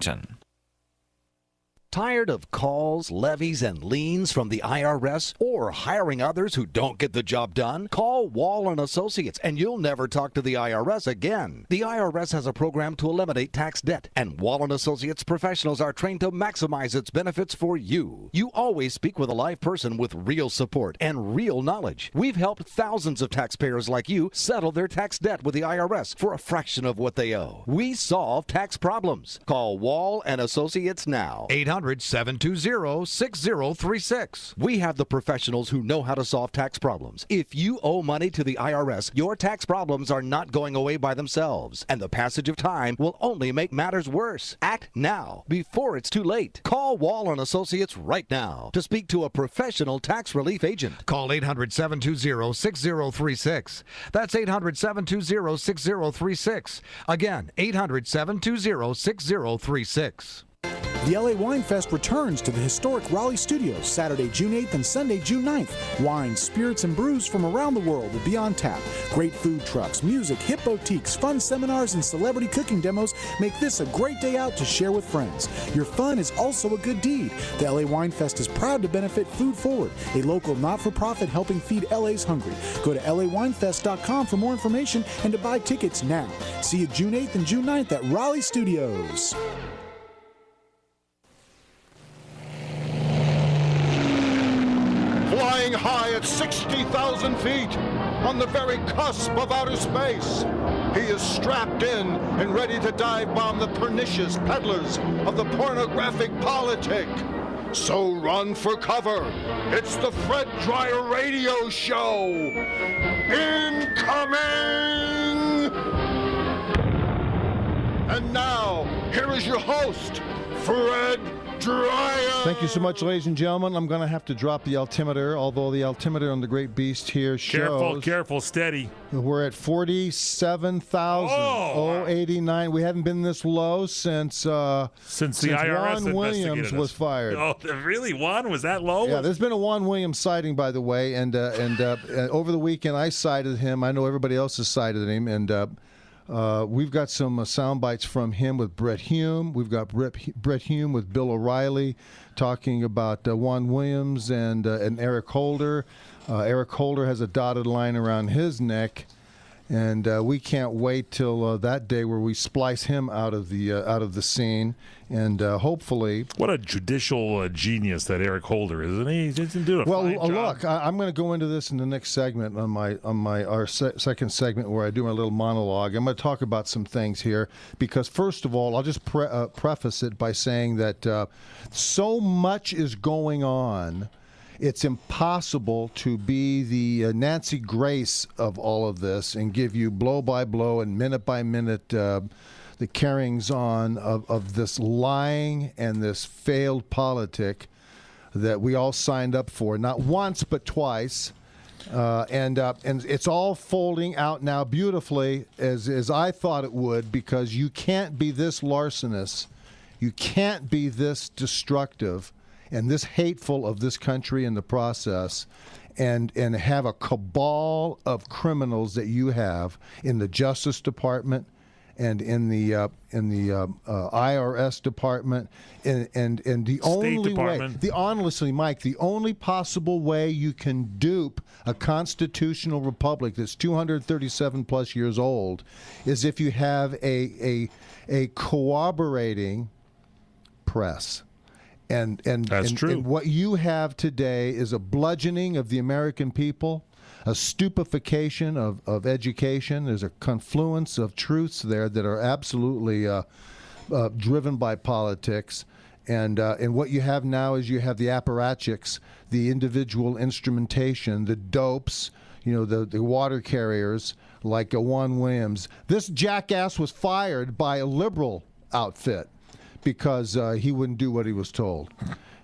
Washington. Tired of calls, levies, and liens from the IRS or hiring others who don't get the job done? Call Wall & Associates and you'll never talk to the IRS again. The IRS has a program to eliminate tax debt, and Wall & Associates professionals are trained to maximize its benefits for you. You always speak with a live person with real support and real knowledge. We've helped thousands of taxpayers like you settle their tax debt with the IRS for a fraction of what they owe. We solve tax problems. Call Wall & Associates now. 800-720-6036. We have the professionals who know how to solve tax problems. If you owe money to the IRS, your tax problems are not going away by themselves, and the passage of time will only make matters worse. Act now, before it's too late. Call Wall & Associates right now to speak to a professional tax relief agent. Call 800-720-6036. That's 800-720-6036. Again, 800-720-6036. The LA Wine Fest returns to the historic Raleigh Studios Saturday, June 8th and Sunday, June 9th. Wines, spirits, and brews from around the world will be on tap. Great food trucks, music, hip boutiques, fun seminars, and celebrity cooking demos make this a great day out to share with friends. Your fun is also a good deed. The LA Wine Fest is proud to benefit Food Forward, a local not-for-profit helping feed LA's hungry. Go to LAWinefest.com for more information and to buy tickets now. See you June 8th and June 9th at Raleigh Studios. Flying high at 60,000 feet, on the very cusp of outer space, he is strapped in and ready to dive bomb the pernicious peddlers of the pornographic politic. So run for cover. It's the Fred Dryer Radio Show. Incoming! And now, here is your host, Fred Dryer. Thank you so much, ladies and gentlemen. I'm going to have to drop the altimeter, although the altimeter on the Great Beast here shows... Careful, steady. We're at 47,089. We haven't been this low since the IRS Juan Williams was fired. Oh, really? Juan was that low? Yeah, there's been a Juan Williams sighting, by the way, and over the weekend I cited him. I know everybody else has cited him, and we've got some sound bites from him with Brett Hume. We've got Brett Hume with Bill O'Reilly talking about Juan Williams and Eric Holder. Eric Holder has a dotted line around his neck, and we can't wait till that day where we splice him out of the scene, and hopefully. What a judicial genius that Eric Holder is, isn't he? He doesn't do a fine job. Look, I'm going to go into this in the next segment on our second segment where I do my little monologue. I'm going to talk about some things here because first of all, I'll just preface it by saying that so much is going on. It's impossible to be the Nancy Grace of all of this and give you blow by blow and minute by minute the carryings on of this lying and this failed politic that we all signed up for, not once but twice. And it's all folding out now beautifully as I thought it would, because you can't be this larcenous, you can't be this destructive and this hateful of this country in the process, and have a cabal of criminals that you have in the Justice Department and in the IRS department, and the only way, honestly, Mike, the only possible way you can dupe a constitutional republic that's 237 plus years old is if you have a cooperating press. And that's true. And what you have today is a bludgeoning of the American people, a stupefaction of education. There's a confluence of truths there that are absolutely driven by politics. And what you have now is you have the apparatchiks, the individual instrumentation, the dopes, the water carriers like Juan Williams. This jackass was fired by a liberal outfit because he wouldn't do what he was told,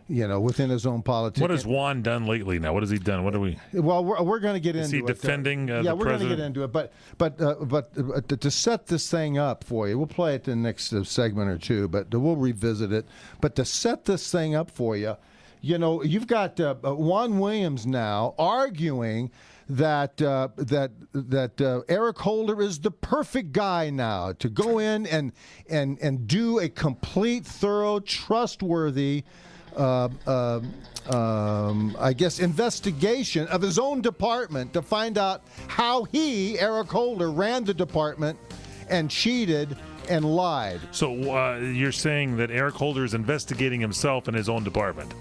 within his own politics. What has Juan done lately now? What has he done? What do we... Well, we're going to get into it. Is he defending the president? Yeah, we're going to get into it. But to set this thing up for you, we'll play it in the next segment or two, but we'll revisit it. But to set this thing up for you, you've got Juan Williams now arguing that Eric Holder is the perfect guy now to go in and do a complete, thorough, trustworthy, I guess, investigation of his own department to find out how he, Eric Holder, ran the department and cheated and lied. So you're saying that Eric Holder is investigating himself in his own department?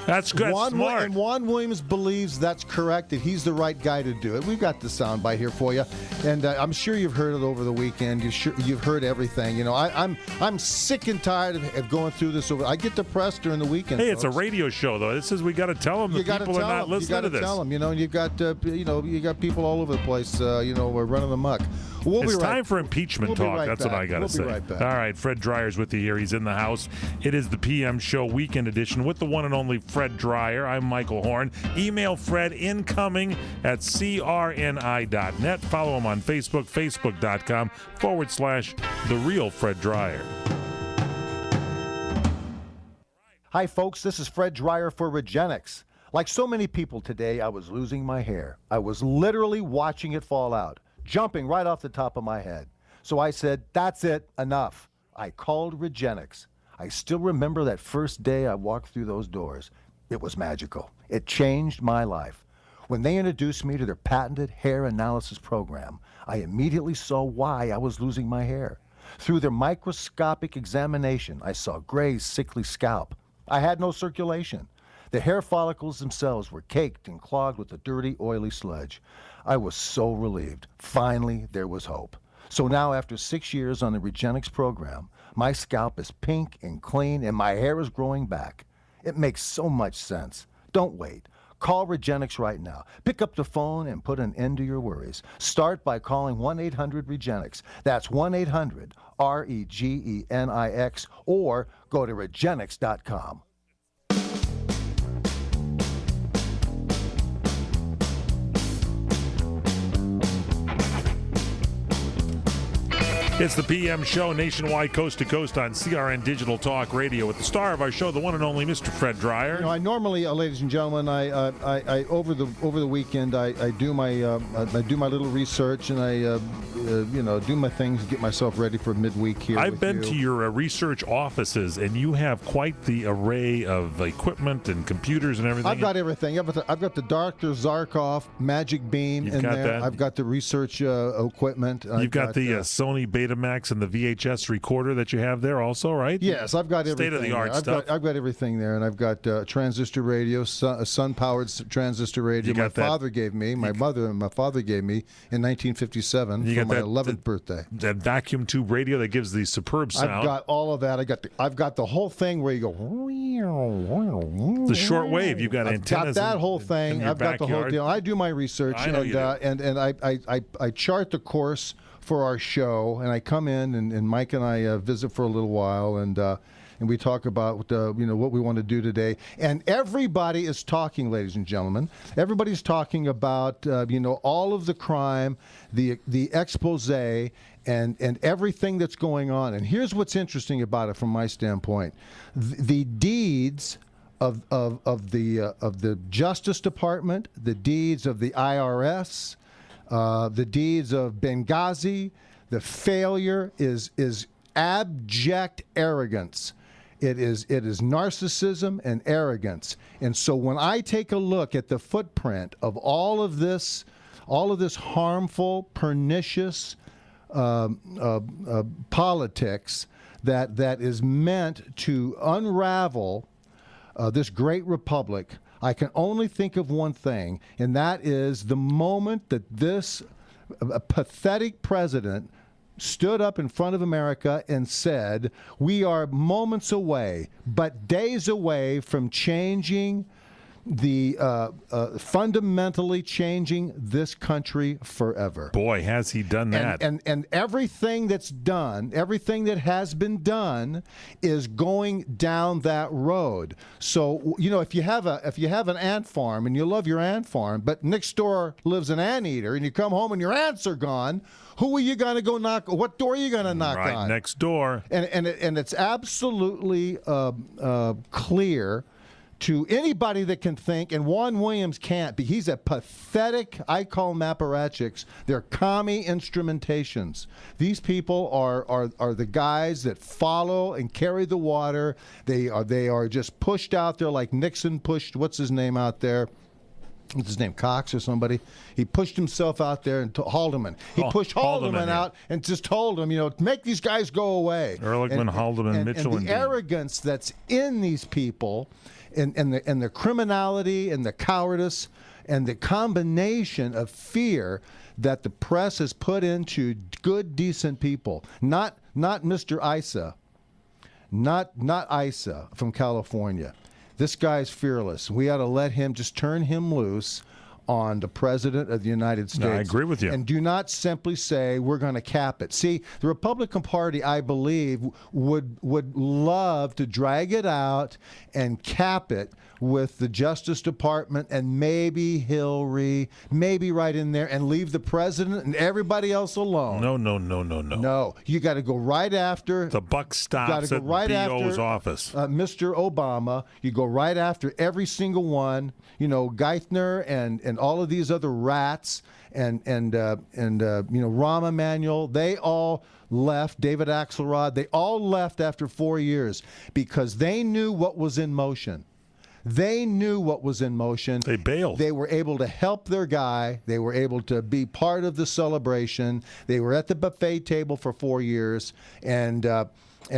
That's good. Smart. And Juan Williams believes that's correct, that he's the right guy to do it. We've got the soundbite here for you, and I'm sure you've heard it over the weekend. You've heard everything. You know, I'm sick and tired of going through this. I get depressed during the weekend. Hey, folks. It's a radio show, though. This is, we got to tell them that people are not listening to this. You got to tell them. You know, you got people all over the place. We're running amok. It's time for impeachment talk. That's what I got to say. We'll be right back. All right, Fred Dreyer's with you here. He's in the house. It is the PM Show Weekend Edition with the one and only Fred Dreyer. I'm Michael Horn. Email Fred incoming at crni.net. Follow him on Facebook, facebook.com/The Real Fred Dreyer. Hi, folks. This is Fred Dreyer for Regenix. Like so many people today, I was losing my hair. I was literally watching it fall out, jumping right off the top of my head. So I said, that's it, enough. I called Regenix. I still remember that first day I walked through those doors. It was magical. It changed my life. When they introduced me to their patented hair analysis program, I immediately saw why I was losing my hair. Through their microscopic examination, I saw Gray's sickly scalp. I had no circulation. The hair follicles themselves were caked and clogged with a dirty, oily sludge. I was so relieved. Finally, there was hope. So now, after 6 years on the Regenix program, my scalp is pink and clean, and my hair is growing back. It makes so much sense. Don't wait. Call Regenix right now. Pick up the phone and put an end to your worries. Start by calling 1-800-REGENIX. That's 1-800-REGENIX, or go to Regenix.com. It's the PM Show, nationwide, coast to coast on CRN Digital Talk Radio, with the star of our show, the one and only Mr. Fred Dreyer. You know, I normally, ladies and gentlemen, I over the weekend, I do my little research, and I do my things to get myself ready for midweek here. I've been to your research offices, and you have quite the array of equipment and computers and everything. I've got everything. I've got the Dr. Zarkov Magic Beam in there. That. I've got the research equipment. You've got the Sony Betamax and the VHS recorder that you have there also, right? Yes, I've got everything. State-of-the-art stuff. I've got everything there, and I've got transistor radio, sun-powered transistor radio. My father gave me in 1957 for my 11th birthday. That vacuum tube radio that gives the superb sound. I've got all of that. I've got the whole thing where you go. The short wave. You've got antennas. I've got that whole thing. I've got the whole deal. I do my research, and I chart the course for our show, and I come in, and Mike and I visit for a little while, and we talk about what we want to do today. And everybody is talking, ladies and gentlemen. Everybody's talking about all of the crime, the expose, and everything that's going on. And here's what's interesting about it from my standpoint: the deeds of the Justice Department, the deeds of the IRS. The deeds of Benghazi, the failure is abject arrogance. It is narcissism and arrogance. And so when I take a look at the footprint of all of this harmful, pernicious politics that is meant to unravel this great republic, I can only think of one thing, and that is the moment that this pathetic president stood up in front of America and said, we are moments away, but days away from changing fundamentally changing this country forever. Boy, has he done that. And everything that's done, everything that has been done is going down that road. So, if you have an ant farm and you love your ant farm, but next door lives an anteater and you come home and your ants are gone, who are you going to go knock? What door are you going to knock on? Right next door. And it's absolutely clear to anybody that can think, and Juan Williams can't. He's a pathetic, I call them apparatchiks. They're commie instrumentations. These people are the guys that follow and carry the water. They are just pushed out there like Nixon pushed, what's his name out there? What's his name, Cox or somebody? He pushed himself out there, and Haldeman. He pushed Haldeman out and just told him, make these guys go away. Ehrlichman, Haldeman, Mitchell, and the arrogance that's in these people, and the criminality and the cowardice and the combination of fear that the press has put into good, decent people. Not Mr. Issa. Not Issa from California. This guy's fearless. We ought to let him, just turn him loose on the President of the United States. No, I agree with you. And do not simply say, we're going to cap it. See, the Republican Party, I believe, would love to drag it out and cap it with the Justice Department and maybe Hillary, maybe right in there, and leave the President and everybody else alone. No. No, you got to go right after. The buck stops at right BO's after, office. Mr. Obama, you go right after every single one. Geithner and all of these other rats and Rahm Emanuel, they all left. David Axelrod, they all left after 4 years because they knew what was in motion. They knew what was in motion. They bailed. They were able to help their guy. They were able to be part of the celebration. They were at the buffet table for 4 years, and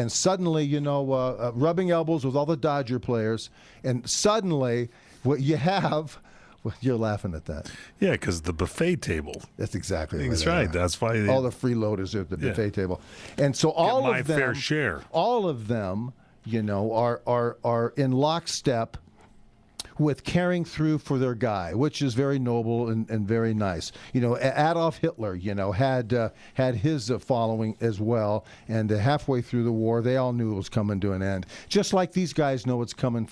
suddenly, rubbing elbows with all the Dodger players, and suddenly, what you have. Well, you're laughing at that. Yeah, because the buffet table. That's exactly That's right. That's why all the freeloaders are at the buffet table, and so all my of them, fair share. All of them, are in lockstep with carrying through for their guy, which is very noble and very nice. Adolf Hitler, had his following as well, and halfway through the war, they all knew it was coming to an end. Just like these guys know it's coming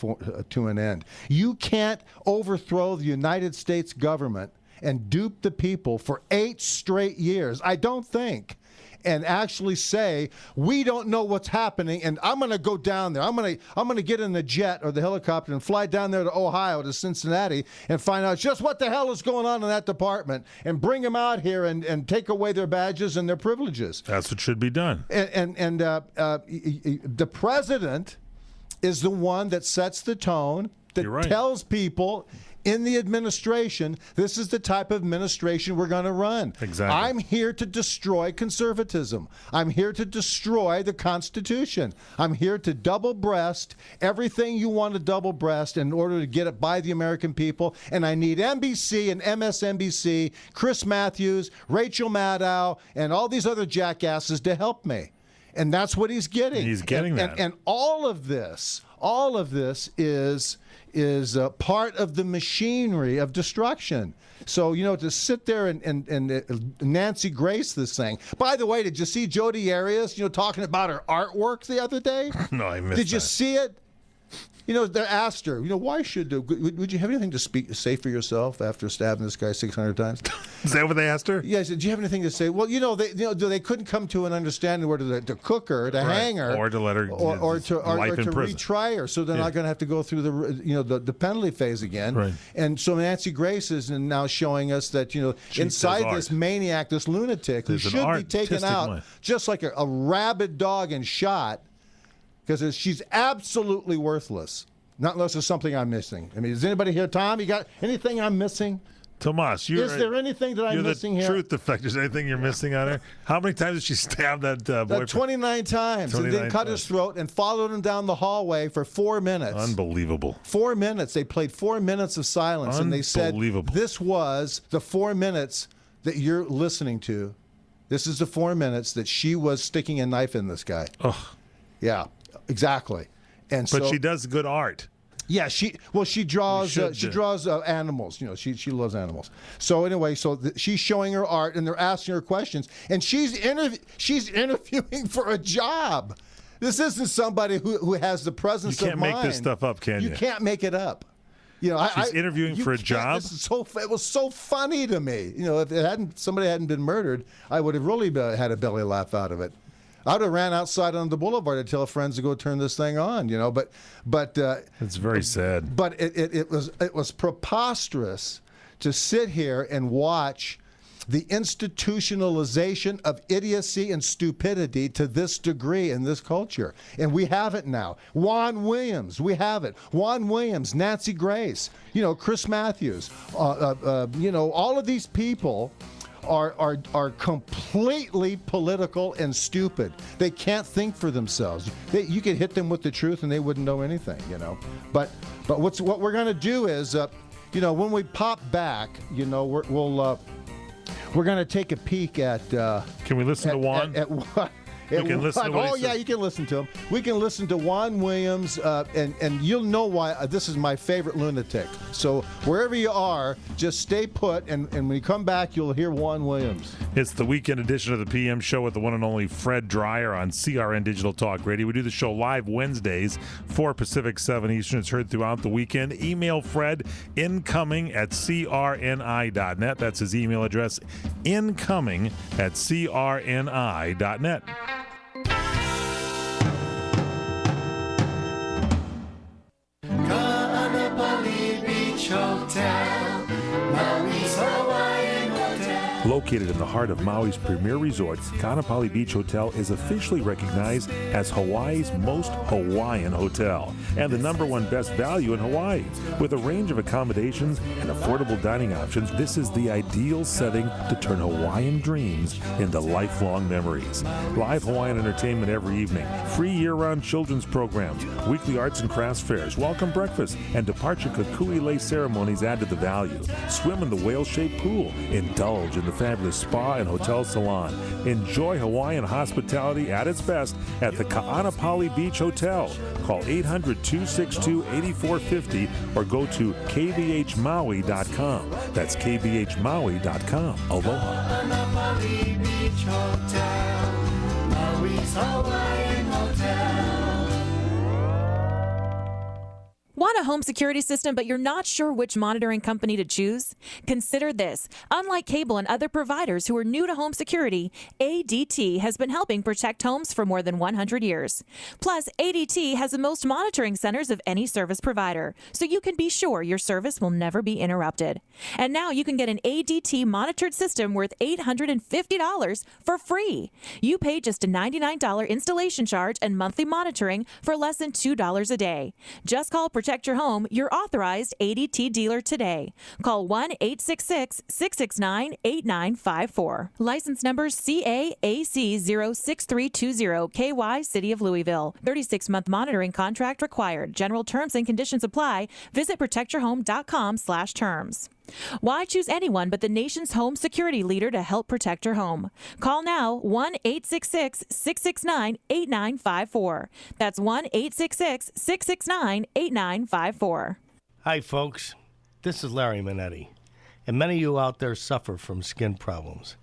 to an end. You can't overthrow the United States government and dupe the people for 8 straight years, I don't think, and actually say, we don't know what's happening, and I'm going to go down there. I'm going to get in the jet or the helicopter and fly down there to Ohio, to Cincinnati, and find out just what the hell is going on in that department, and bring them out here and take away their badges and their privileges. That's what should be done. And the president is the one that sets the tone, that tells people in the administration, this is the type of administration we're going to run. Exactly. I'm here to destroy conservatism. I'm here to destroy the Constitution. I'm here to double-breast everything you want to double-breast in order to get it by the American people. And I need NBC and MSNBC, Chris Matthews, Rachel Maddow, and all these other jackasses to help me. And that's what he's getting. He's getting that. And all of this is part of the machinery of destruction. So, to sit there and Nancy Grace this thing. By the way, did you see Jodi Arias, talking about her artwork the other day? No, I missed Did you see it? They asked her, would you have anything to say for yourself after stabbing this guy 600 times? Is that what they asked her? Yeah, I said, do you have anything to say? Well, they couldn't come to an understanding whether to cook her, to hang her, or to let her, or to retry her, so they're not going to have to go through the penalty phase again. Right. And so Nancy Grace is now showing us that inside this maniac, this lunatic, who should be taken out just like a rabid dog and shot. Because she's absolutely worthless. Not unless there's something I'm missing. I mean, is anybody here, Tom? You got anything I'm missing? Tomas, is there anything that I'm missing here? You're the truth defector. Is there anything you're missing on her? How many times did she stab that boyfriend? 29 times. 29 and then cut his throat and followed him down the hallway for 4 minutes. Unbelievable. 4 minutes. They played 4 minutes of silence. And they said, this was the 4 minutes that you're listening to. This is the 4 minutes that she was sticking a knife in this guy. Ugh. Yeah. Exactly, but she does good art. Yeah, she draws animals. She loves animals. So anyway, she's showing her art, and they're asking her questions, and she's interviewing for a job. This isn't somebody who has the presence of mind. You can't make this stuff up, can you? You can't make it up. She's interviewing for a job. It was so funny to me. If somebody hadn't been murdered, I would have really had a belly laugh out of it. I'd have ran outside on the boulevard to tell friends to go turn this thing on, But it's very sad. But it was preposterous to sit here and watch the institutionalization of idiocy and stupidity to this degree in this culture. And we have it now. Juan Williams, we have it. Juan Williams, Nancy Grace, Chris Matthews, all of these people are completely political and stupid. They can't think for themselves. You could hit them with the truth and they wouldn't know anything, But what we're going to do is, when we pop back, we're going to take a peek at... Can we listen to Juan? At what? You can listen to what he yeah, you can listen to him. We can listen to Juan Williams, and you'll know why this is my favorite lunatic. So wherever you are, just stay put, and when you come back, you'll hear Juan Williams. It's the weekend edition of the PM Show with the one and only Fred Dreyer on CRN Digital Talk Radio. We do the show live Wednesdays, 4 Pacific, 7 Eastern. It's heard throughout the weekend. Email Fred, incoming@crni.net. That's his email address, incoming@crni.net. Kaanapali Beach Hotel, Maui's Hawaiian Hotel. Located in the heart of Maui's premier resort, Kaanapali Beach Hotel is officially recognized as Hawaii's most Hawaiian hotel and the #1 best value in Hawaii. With a range of accommodations and affordable dining options, this is the ideal setting to turn Hawaiian dreams into lifelong memories. Live Hawaiian entertainment every evening, free year-round children's programs, weekly arts and crafts fairs, welcome breakfast, and departure kukui lei ceremonies add to the value. Swim in the whale-shaped pool, indulge in the fabulous spa and hotel salon. Enjoy Hawaiian hospitality at its best at the Kaanapali Beach Hotel. Call 800-262-8450 or go to kbhmaui.com. That's kbhmaui.com. Aloha. Kaanapali Beach Hotel, Maui's Hawaiian Hotel. Want a home security system, but you're not sure which monitoring company to choose? Consider this. Unlike cable and other providers who are new to home security, ADT has been helping protect homes for more than 100 years. Plus, ADT has the most monitoring centers of any service provider, so you can be sure your service will never be interrupted. And now you can get an ADT monitored system worth $850 for free. You pay just a $99 installation charge and monthly monitoring for less than $2 a day. Just call Protect Your Home, your authorized ADT dealer today. Call 1-866-669-8954. License number CAAC06320, KY, City of Louisville. 36-month monitoring contract required. General terms and conditions apply. Visit protectyourhome.com/terms. Why choose anyone but the nation's home security leader to help protect your home? Call now 1-866-669-8954. That's 1-866-669-8954. Hi, folks. This is Larry Minetti. And many of you out there suffer from skin problems.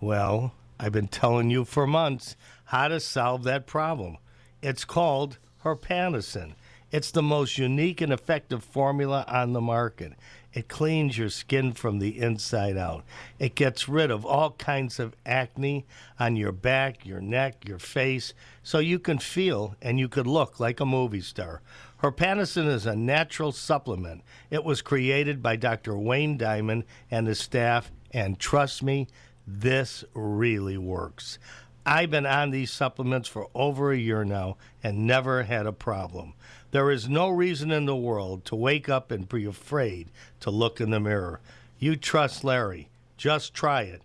Well, I've been telling you for months how to solve that problem. It's called Herpanicin. It's the most unique and effective formula on the market. It cleans your skin from the inside out. It gets rid of all kinds of acne on your back, your neck, your face, so you can feel and you could look like a movie star. Herpanicin is a natural supplement. It was created by Dr. Wayne Diamond and his staff, and trust me, this really works. I've been on these supplements for over a year now and never had a problem. There is no reason in the world to wake up and be afraid to look in the mirror. You trust Larry. Just try it.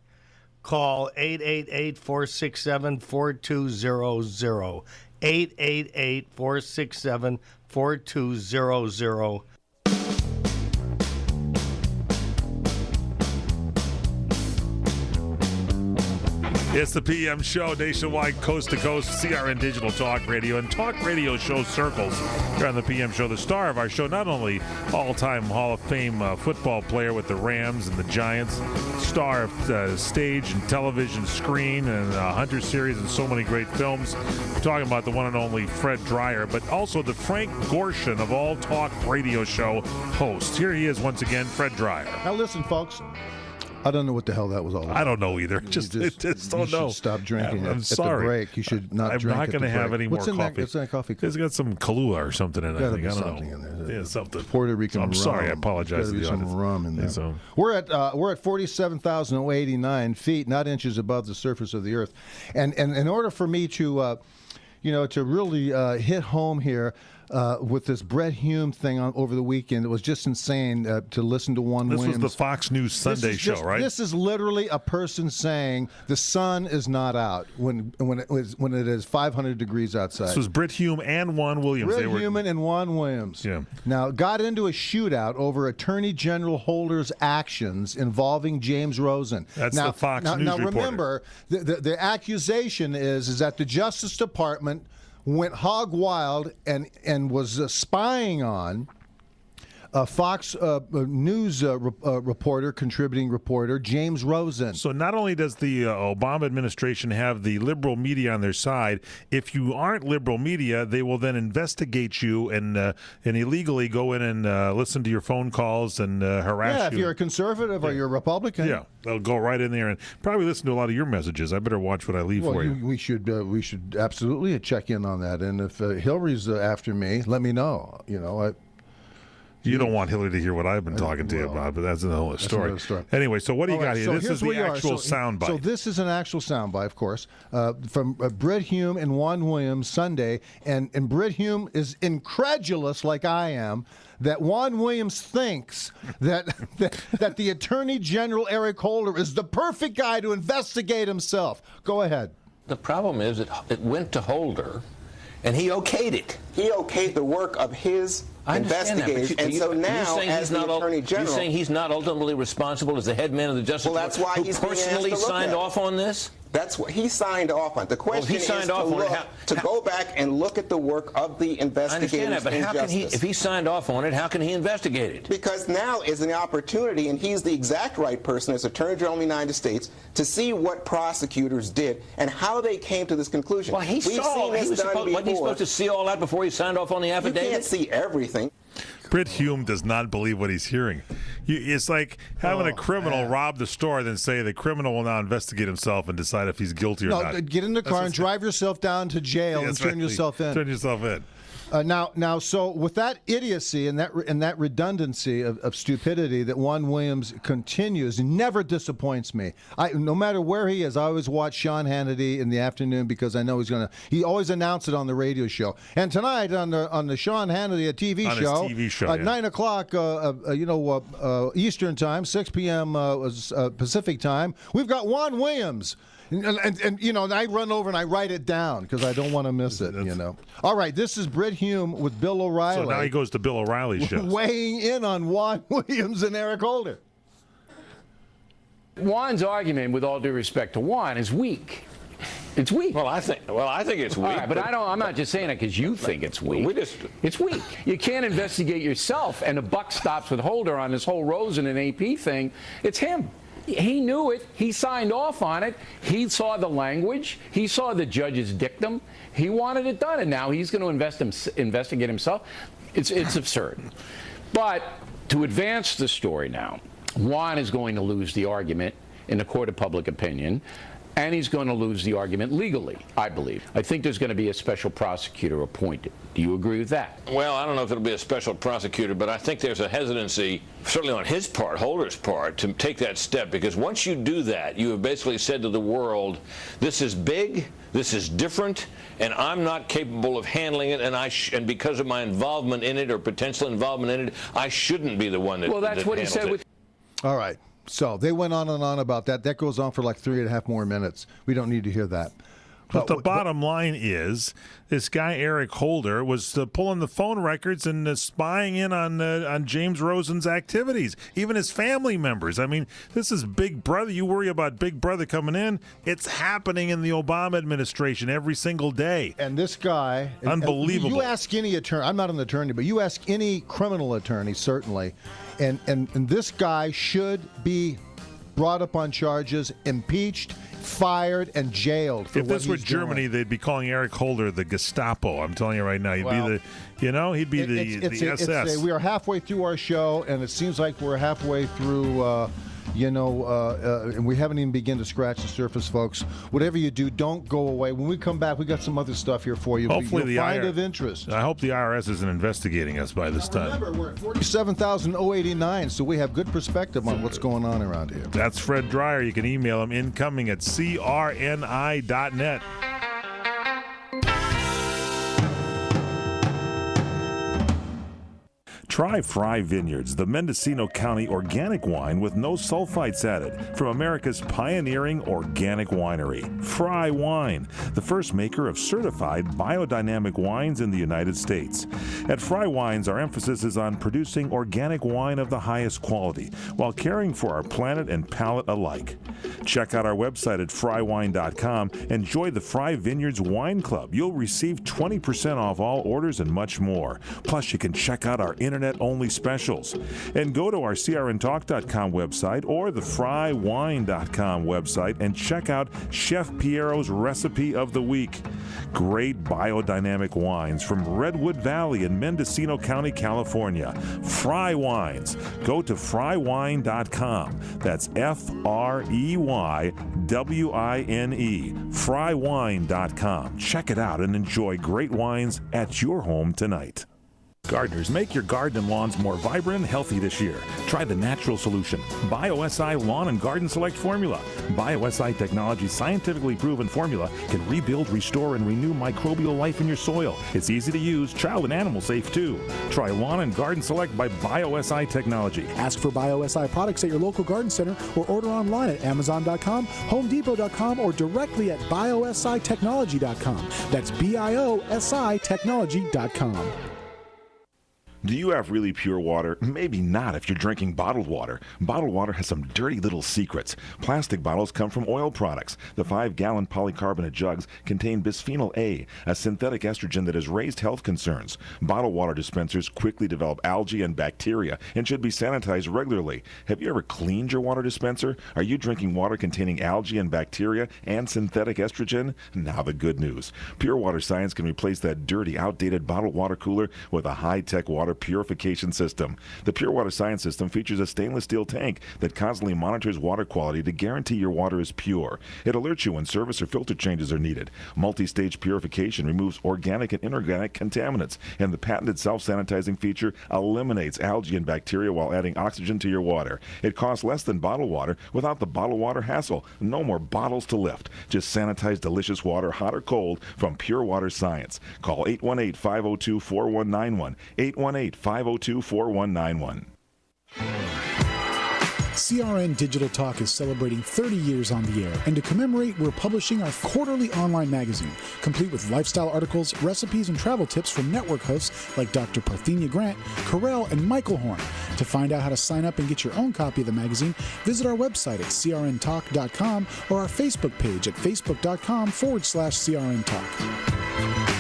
Call 888-467-4200. 888-467-4200. It's the PM Show, nationwide, coast to coast, CRN Digital Talk Radio, and Talk Radio Show circles here on the PM Show. The star of our show, not only all-time Hall of Fame football player with the Rams and the Giants, star of stage and television, screen, and Hunter series, and so many great films. We're talking about the one and only Fred Dreyer, but also the Frank Gorshin of all Talk Radio Show hosts. Here he is once again, Fred Dreyer. Now listen, folks. I don't know what the hell that was all about. I don't know either. Just You don't should know. stop drinking I'm at sorry. the break. You should not I'm drink not at the going to have break. any more What's in coffee. What's in that coffee cup? It's got some Kahlua or something in it. I Gotta think. be I don't something know. in there. Yeah, something. Puerto Rican I'm rum. sorry. I apologize Gotta to be the some audience. rum in there. Yeah, so- We're at 47,089 feet, not inches above the surface of the Earth, and in order for me to to really hit home here with this Brett Hume thing over the weekend, it was just insane to listen to Juan Williams. This was the Fox News Sunday show, right? This is literally a person saying the sun is not out when it is 500 degrees outside. This was Britt Hume and Juan Williams. Britt Hume and Juan Williams. Yeah. Now, got into a shootout over Attorney General Holder's actions involving James Rosen. That's now, the Fox News Now, reporter. remember, the accusation is that the Justice Department went hog wild and was spying on Fox News contributing reporter, James Rosen. So not only does the Obama administration have the liberal media on their side, if you aren't liberal media, they will then investigate you and illegally go in and listen to your phone calls and harass you. Yeah, if you're a conservative or you're a Republican. Yeah, they'll go right in there and probably listen to a lot of your messages. I better watch what I leave for you. We should absolutely check in on that. And if Hillary's after me, let me know. You don't want Hillary to hear what I've been talking to you about, but that's another story. another story. Anyway, so what do you got here? So This is here's the where you are. actual soundbite. So this is an actual soundbite, of course, from Britt Hume and Juan Williams Sunday. And Britt Hume is incredulous, like I am, that Juan Williams thinks that the Attorney General, Eric Holder, is the perfect guy to investigate himself. Go ahead. The problem is it went to Holder, and he okayed it. He okayed the work of his investigators, and so now, as the Attorney General, you're saying he's not ultimately responsible as the head man of the Justice Department? Well, that's why he's personally being asked to look signed at off on this. That's what he signed off on. The question is to go back and look at the work of the investigators. I understand that, but how can he, if he signed off on it, how can he investigate it? Because now is an opportunity, and he's the exact right person as Attorney General of the United States to see what prosecutors did and how they came to this conclusion. Well, he was supposed to see all that before he signed off on the affidavit? You can't see everything. Britt Hume does not believe what he's hearing. It's like having a criminal rob the store, then say the criminal will now investigate himself and decide if he's guilty or not. No, get in the car and drive yourself down to jail and turn yourself in. Turn yourself in. Now, so with that idiocy and that redundancy of stupidity that Juan Williams continues, never disappoints me. No matter where he is, I always watch Sean Hannity in the afternoon because I know he always announces it on the radio show. And tonight on the Sean Hannity TV on show, his TV show at 9 o'clock Eastern time, 6 p.m. Pacific time, we've got Juan Williams. And I run over and I write it down because I don't want to miss it, All right, this is Britt Hume with Bill O'Reilly. So now he goes to Bill O'Reilly's show. Weighing in on Juan Williams and Eric Holder. Juan's argument, with all due respect to Juan, is weak. It's weak. Well, I think it's weak. All right, but I'm not just saying it because you think it's weak. It's weak. You can't investigate yourself, and the buck stops with Holder on this whole Rosen and AP thing. It's him. He knew it. He signed off on it. He saw the language. He saw the judge's dictum. He wanted it done, and now he's going to investigate himself. It's absurd. But to advance the story now, Juan is going to lose the argument in the court of public opinion, and he's going to lose the argument legally, I believe. I think there's going to be a special prosecutor appointed. Do you agree with that? Well, I don't know if it'll be a special prosecutor, but I think there's a hesitancy, certainly on his part, Holder's part, to take that step, because once you do that, you have basically said to the world, this is big, this is different, and I'm not capable of handling it, and because of my involvement in it or potential involvement in it, I shouldn't be the one that Well, that's what he said with... All right. So they went on and on about that. That goes on for like 3.5 more minutes. We don't need to hear that. But the bottom line is, this guy Eric Holder was pulling the phone records and spying in on James Rosen's activities, even his family members. I mean, this is Big Brother. You worry about Big Brother coming in. It's happening in the Obama administration every single day. And this guy, unbelievable. You ask any attorney. I'm not an attorney, but you ask any criminal attorney, certainly, and this guy should be brought up on charges, impeached, fired, and jailed for if what this were he's Germany, doing. they'd be calling Eric Holder the Gestapo. I'm telling you right now, he'd be the SS. We are halfway through our show, and it seems like we're halfway through and we haven't even begun to scratch the surface, folks. Whatever you do, don't go away. When we come back, we got some other stuff here for you. Hopefully you'll find of interest. I hope the IRS isn't investigating us by this time. Remember, we're at 47,089, so we have good perspective on what's going on around here. That's Fred Dreyer. You can email him incoming at crni.net. Try Fry Vineyards, the Mendocino County organic wine with no sulfites added from America's pioneering organic winery, Fry Wine, the first maker of certified biodynamic wines in the United States. At Fry Wines, our emphasis is on producing organic wine of the highest quality while caring for our planet and palate alike. Check out our website at frywine.com and join the Fry Vineyards Wine Club. You'll receive 20% off all orders and much more. Plus, you can check out our internet-only specials. And go to our crntalk.com website or the frywine.com website and check out Chef Piero's Recipe of the Week. Great biodynamic wines from Redwood Valley in Mendocino County, California. Fry Wines. Go to frywine.com. That's FREYWINE. Frywine.com. Check it out and enjoy great wines at your home tonight. Gardeners, make your garden and lawns more vibrant and healthy this year. Try the natural solution, BioSI Lawn and Garden Select Formula. BioSI Technology's scientifically proven formula can rebuild, restore, and renew microbial life in your soil. It's easy to use, child and animal safe too. Try Lawn and Garden Select by BioSI Technology. Ask for BioSI products at your local garden center or order online at Amazon.com, HomeDepot.com, or directly at BioSITechnology.com. That's BioSITechnology.com. Do you have really pure water? Maybe not if you're drinking bottled water. Bottled water has some dirty little secrets. Plastic bottles come from oil products. The 5-gallon polycarbonate jugs contain bisphenol A, a synthetic estrogen that has raised health concerns. Bottled water dispensers quickly develop algae and bacteria and should be sanitized regularly. Have you ever cleaned your water dispenser? Are you drinking water containing algae and bacteria and synthetic estrogen? Now the good news. Pure Water Science can replace that dirty, outdated bottled water cooler with a high-tech water purification system. The Pure Water Science system features a stainless steel tank that constantly monitors water quality to guarantee your water is pure. It alerts you when service or filter changes are needed. Multi-stage purification removes organic and inorganic contaminants, and the patented self-sanitizing feature eliminates algae and bacteria while adding oxygen to your water. It costs less than bottled water without the bottled water hassle. No more bottles to lift. Just sanitized delicious water, hot or cold, from Pure Water Science. Call 818-502-4191. 818-502-4191. CRN Digital Talk is celebrating 30 years on the air, and to commemorate, we're publishing our quarterly online magazine, complete with lifestyle articles, recipes, and travel tips from network hosts like Dr. Parthenia Grant, Carell, and Michael Horn. To find out how to sign up and get your own copy of the magazine, visit our website at crntalk.com or our Facebook page at facebook.com/CRNTalk.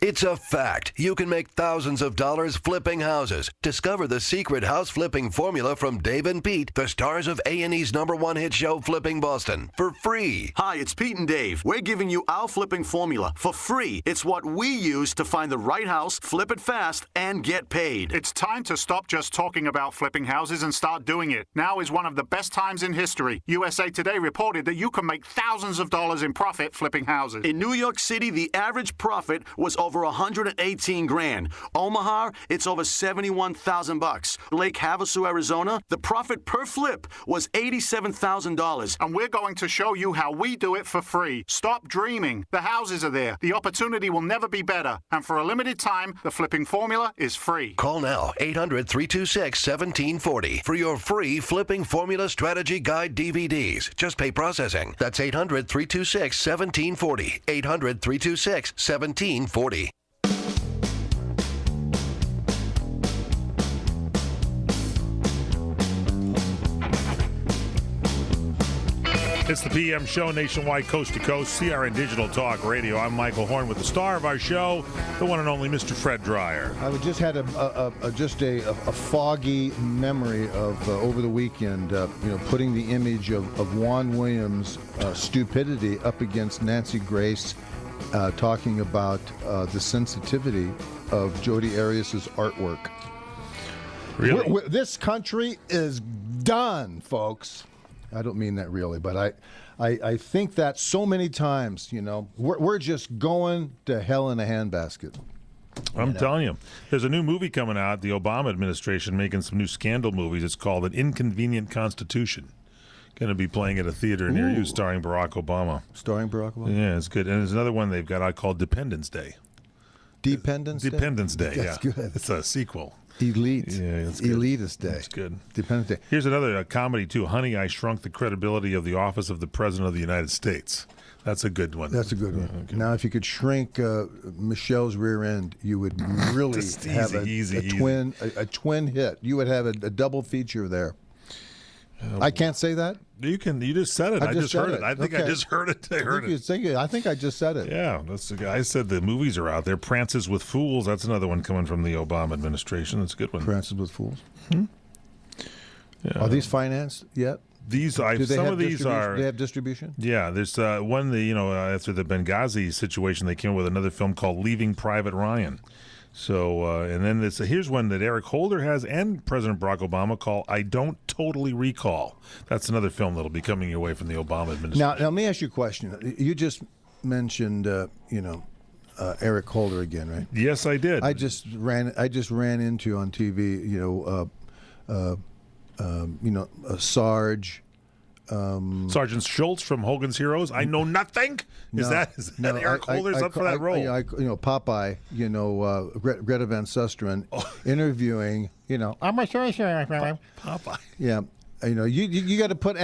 It's a fact. You can make thousands of dollars flipping houses. Discover the secret house flipping formula from Dave and Pete, the stars of A&E's #1 hit show, Flipping Boston, for free. Hi, it's Pete and Dave. We're giving you our flipping formula for free. It's what we use to find the right house, flip it fast, and get paid. It's time to stop just talking about flipping houses and start doing it. Now is one of the best times in history. USA Today reported that you can make thousands of dollars in profit flipping houses. In New York City, the average profit was over $118,000. Omaha, it's over $71,000. Lake Havasu, Arizona, the profit per flip was $87,000. And we're going to show you how we do it for free. Stop dreaming. The houses are there. The opportunity will never be better. And for a limited time, the flipping formula is free. Call now, 800-326-1740 for your free Flipping Formula Strategy Guide DVDs. Just pay processing. That's 800-326-1740. 800-326-1740. It's the PM show, nationwide, coast to coast, CRN Digital Talk Radio. I'm Michael Horn with the star of our show, the one and only Mr. Fred Dreyer. I just had a foggy memory of over the weekend, putting the image of Juan Williams' stupidity up against Nancy Grace, talking about the sensitivity of Jodi Arias' artwork. Really? This country is done, folks. I don't mean that really, but I think that so many times, we're just going to hell in a handbasket. I'm telling you, there's a new movie coming out. The Obama administration making some new scandal movies. It's called An Inconvenient Constitution. Going to be playing at a theater near you, starring Barack Obama. Starring Barack Obama? Yeah, it's good. And there's another one they've got out called Dependence Day. Dependence Day? Dependence Day, yeah. That's good. It's a sequel. Elite. Yeah, it's good. Elitist Day. It's good. Dependence Day. Here's another comedy, too. Honey, I Shrunk the Credibility of the Office of the President of the United States. That's a good one. That's a good one. Okay. Now, if you could shrink Michelle's rear end, you would really have a twin hit. You would have a double feature there. I can't say that. You can. You just said it. I just heard it. I think I just heard it. I think I just said it. Yeah, that's the guy. I said the movies are out there. Prances with Fools. That's another one coming from the Obama administration. That's a good one. Prances with Fools. Yeah. Are these financed yet? These some of these are. Do they have distribution? Yeah, there's one. After the Benghazi situation, they came up with another film called Leaving Private Ryan. So, and then here's one that Eric Holder has and President Barack Obama called I Don't Totally Recall. That's another film that'll be coming your way from the Obama administration. Now let me ask you a question. You just mentioned, Eric Holder again, right? Yes, I did. I just ran into on TV, Sarge. Sergeant Schultz from Hogan's Heroes. I know nothing. Is that Eric Holder's up for that role? Popeye. Greta Van Susteren interviewing. I'm a Popeye. Yeah. You got to put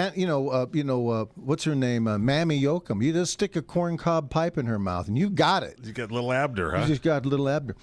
what's her name, Mammy Yoakum. You just stick a corncob pipe in her mouth, and you got it. You got little Abner, huh? You just got little Abner.